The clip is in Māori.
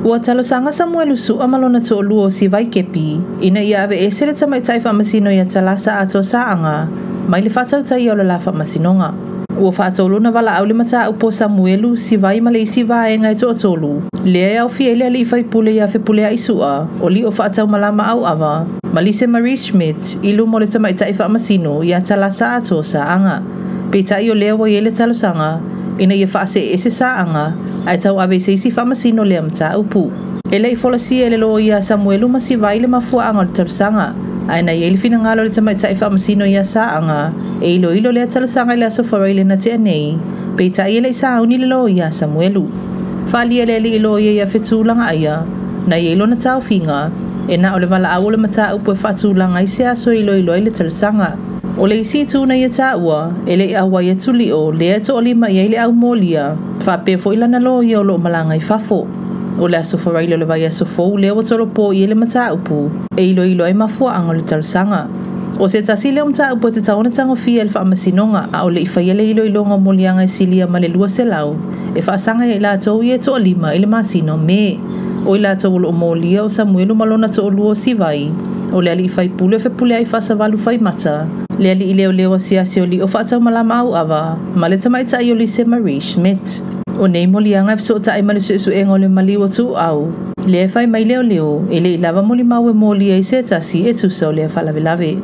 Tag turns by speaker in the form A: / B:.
A: Ua talosanga Samuelu su amalona to luo si vai kepi, ina ia ave esele tamai tai whamasino ia talasa ato saanga, mai le whatau tai o le la whamasinonga. Ua whaatoluna wala au le mata upo Samuelu si vai male isi vai ngai to atolu. Lea au fiele ali fai pule ia fe pule a isua, o li o whaatau malama au awa. Malise Marie Schmidt, ilu mo le tamai tai whamasino ia talasa ato saanga. Peitai o lea wa iele talosanga, ina ia whaase ese saanga, ai tau ave seisi whamasino lea mta upu. Ele i folasi ele lo ia Samuelu masi vai le mafua anga le talosanga. Ai na ieli fina ngalo le tamai tai whamasino ia saanga, e ilo lea talosanga lea sofarai le na te anei. Peitai ele i sauni le lo ia Samuelu. Whali ele ilo ia whetulanga aia, na ielo na tau finga, e na ole wala au le mata upu e whatulanga i se aso ilo le talosanga. O le isi tūna ia tāua, ele i awa ia tuli o, lea to o lima ia ile au mōlia, whape fo ilana lo ia o lo malanga i fafo. O le aso wharailo le vai aso fōu, lea watoro pō i ele mata upu, e ilo ai mafua anga le talosanga. O se tasi leo mta upu te taona tango fia le whaamasinonga, a o le ifa ile ilo ngā mōlianga i silia ma le lua se lau, e whaasanga i la tau ia to o lima i le masino me. O i la tau o mōlia o Samuelu malona to o luo si vai, o le ali i fai pule fe pule ai whasa walu fai mata. Le ali i leo asiasi o li o whaatau malama au awa, ma le tamai tai o Lise Marie Schmidt. O nei molianga e so tai ma le su engo le maliwa tu au. Le fai mai leo, e le i lava moli mau e moli e se tasi e tu so le falavelave.